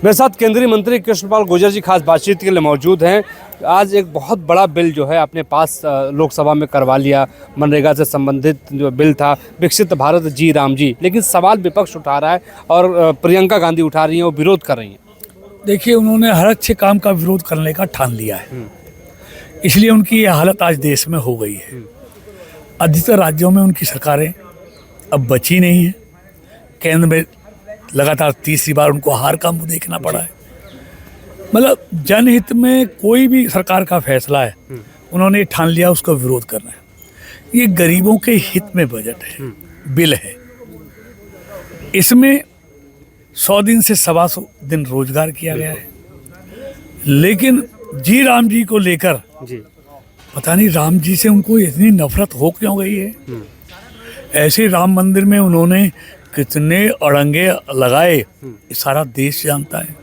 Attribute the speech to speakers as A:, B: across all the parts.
A: मेरे साथ केंद्रीय मंत्री कृष्णपाल गुर्जर जी खास बातचीत के लिए मौजूद हैं। आज एक बहुत बड़ा बिल जो है अपने पास लोकसभा में करवा लिया, मनरेगा से संबंधित जो बिल था, विकसित भारत जी राम जी, लेकिन सवाल विपक्ष उठा रहा है और प्रियंका गांधी उठा रही हैं, वो विरोध कर रही हैं।
B: देखिए, उन्होंने हर अच्छे काम का विरोध करने का ठान लिया है, इसलिए उनकी यह हालत आज देश में हो गई है। अधिकतर राज्यों में उनकी सरकारें अब बची नहीं है। केंद्र में लगातार तीसरी बार उनको हार का मुंह देखना पड़ा है। मतलब जनहित में कोई भी सरकार का फैसला है, उन्होंने ठान लिया उसका विरोध करना है। ये गरीबों के हित में बजट है, बिल है। इसमें 100 दिन से 125 दिन रोजगार किया गया है, लेकिन जी राम जी को लेकर पता नहीं राम जी से उनको इतनी नफरत हो क्यों गई है। ऐसे राम मंदिर में उन्होंने कितने अड़ंगे लगाए, ये सारा देश जानता है।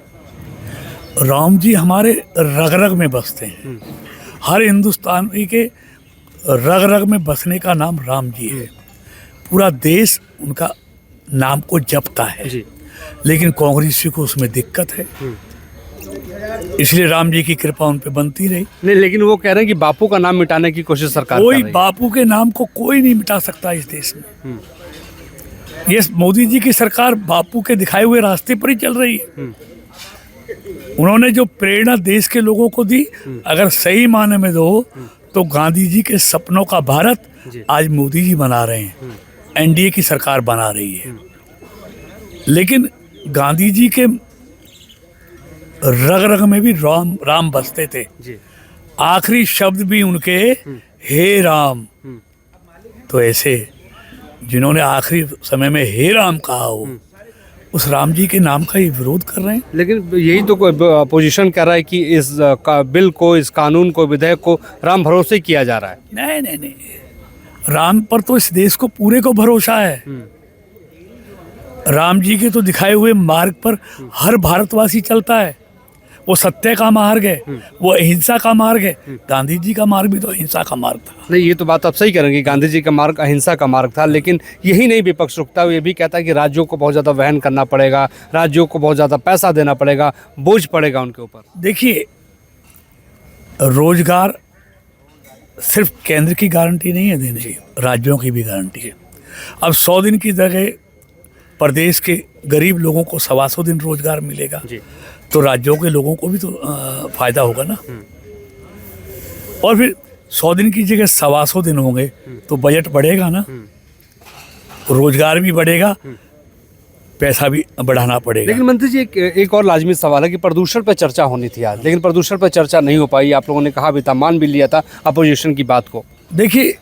B: राम जी हमारे रग रग में बसते हैं। हर हिंदुस्तानी के रग रग में बसने का नाम राम जी है। पूरा देश उनका नाम को जपता है, लेकिन कांग्रेसी को उसमें दिक्कत है, इसलिए राम जी की कृपा उन पे बनती रही।
A: नहीं, लेकिन वो कह रहे हैं कि बापू का नाम मिटाने की कोशिश सरकार कर रही है।
B: बापू के नाम को कोई नहीं मिटा सकता इस देश में। ये मोदी जी की सरकार बापू के दिखाए हुए रास्ते पर ही चल रही है। उन्होंने जो प्रेरणा देश के लोगों को दी, अगर सही माने में दो तो गांधी जी के सपनों का भारत आज मोदी जी बना रहे हैं, एनडीए की सरकार बना रही है। लेकिन गांधी जी के रग रग में भी राम राम बसते थे। आखिरी शब्द भी उनके हे राम। तो ऐसे जिन्होंने आखिरी समय में हे राम कहा हो, उस राम जी के नाम का ये विरोध कर रहे हैं।
A: लेकिन यही तो अपोजिशन कर रहा है कि इस बिल को, इस कानून को, विधेयक को राम भरोसे किया जा रहा है।
B: नहीं नहीं नहीं, राम पर तो इस देश को पूरे को भरोसा है। राम जी के तो दिखाए हुए मार्ग पर हर भारतवासी चलता है। वो सत्य का मार्ग है, वो अहिंसा का मार्ग है। गांधी जी का मार्ग भी तो अहिंसा का मार्ग था।
A: नहीं, ये तो बात आप सही करेंगे, गांधी जी का मार्ग अहिंसा का मार्ग था, लेकिन यही नहीं विपक्ष रुकता। ये भी कहता है कि राज्यों को बहुत ज़्यादा वहन करना पड़ेगा, राज्यों को बहुत ज़्यादा पैसा देना पड़ेगा, बोझ पड़ेगा उनके ऊपर।
B: देखिए, रोजगार सिर्फ केंद्र की गारंटी नहीं है देने की, राज्यों की भी गारंटी है। अब 100 दिन की जगह प्रदेश के गरीब लोगों को 125 दिन रोजगार मिलेगा, तो राज्यों के लोगों को भी तो फायदा होगा ना। और फिर 100 दिन की जगह 125 दिन होंगे तो बजट बढ़ेगा ना, रोजगार भी बढ़ेगा, पैसा भी बढ़ाना पड़ेगा।
A: लेकिन मंत्री जी, एक और लाजमी सवाल है कि प्रदूषण पर चर्चा होनी थी आज, लेकिन प्रदूषण पर चर्चा नहीं हो पाई। आप लोगों ने कहा भी था, मान भी लिया था अपोजिशन की बात को। देखिए,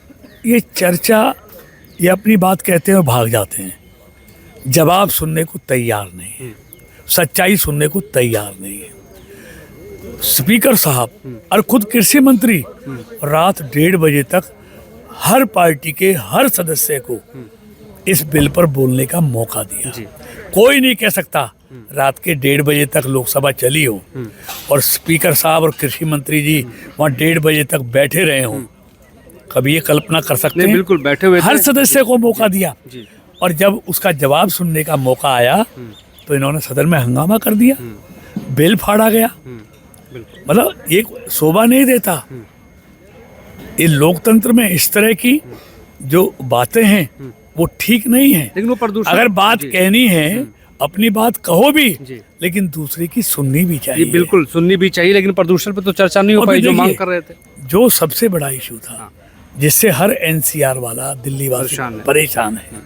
B: ये चर्चा, ये अपनी बात कहते हैं और भाग जाते हैं, जवाब सुनने को तैयार नहीं है, सच्चाई सुनने को तैयार नहीं है। स्पीकर साहब और खुद कृषि मंत्री रात 1:30 बजे तक हर पार्टी के हर सदस्य को इस बिल पर बोलने का मौका दिया। कोई नहीं कह सकता रात के 1:30 बजे तक लोकसभा चली हो और स्पीकर साहब और कृषि मंत्री जी वहाँ 1:30 बजे तक बैठे रहे हों। कभी ये कल्पना कर सकते हैं?
A: बिल्कुल बैठे हुए,
B: हर सदस्य को मौका दिया, और जब उसका जवाब सुनने का मौका आया तो इन्होंने सदन में हंगामा कर दिया, बिल फाड़ा गया। मतलब ये शोभा नहीं देता। ये लोकतंत्र में इस तरह की जो बातें हैं वो ठीक नहीं है।
A: लेकिन वो प्रदूषण,
B: अगर बात कहनी है, अपनी बात कहो भी, लेकिन दूसरे की सुननी भी चाहिए।
A: बिल्कुल सुननी भी चाहिए, लेकिन प्रदूषण पे तो चर्चा नहीं हो पाई जो मांग कर रहे थे।
B: जो सबसे बड़ा इशू था, जिससे हर एनसीआर वाला, दिल्ली वाला परेशान है,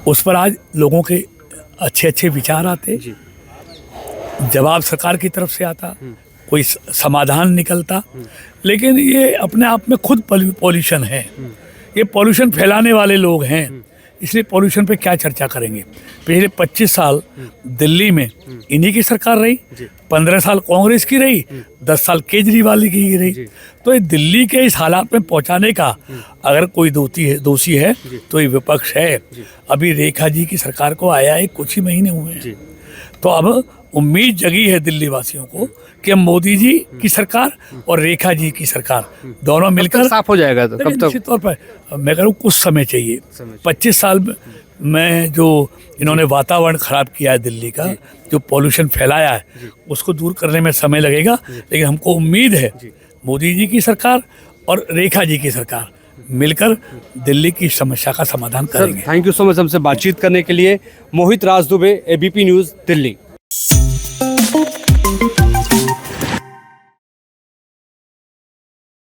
B: उस पर आज लोगों के अच्छे अच्छे विचार आते, जवाब सरकार की तरफ से आता, कोई समाधान निकलता। लेकिन ये अपने आप में खुद पॉल्यूशन है। ये पॉल्यूशन फैलाने वाले लोग हैं, इसलिए पॉल्यूशन पे क्या चर्चा करेंगे। पिछले 25 साल दिल्ली में इन्हीं की सरकार रही, 15 साल कांग्रेस की रही, 10 साल केजरीवाल की रही। तो ये दिल्ली के इस हालात में पहुंचाने का अगर कोई दोषी है तो ये विपक्ष है। अभी रेखा जी की सरकार को आया है कुछ ही महीने हुए हैं, तो अब उम्मीद जगी है दिल्ली वासियों को कि मोदी जी की सरकार और रेखा जी की सरकार दोनों मिलकर
A: साफ हो जाएगा। तो कब तक?
B: निश्चित तौर पर मैं कह रहा हूँ कुछ समय चाहिए। 25 साल मैं जो इन्होंने वातावरण खराब किया है दिल्ली का, जो पॉल्यूशन फैलाया है, उसको दूर करने में समय लगेगा, लेकिन हमको उम्मीद है मोदी जी की सरकार और रेखा जी की सरकार मिलकर दिल्ली की समस्या का समाधान
A: सर
B: करेंगे।
A: थैंक यू सो मच हमसे बातचीत करने के लिए। मोहित राज दुबे, एबीपी न्यूज़, दिल्ली।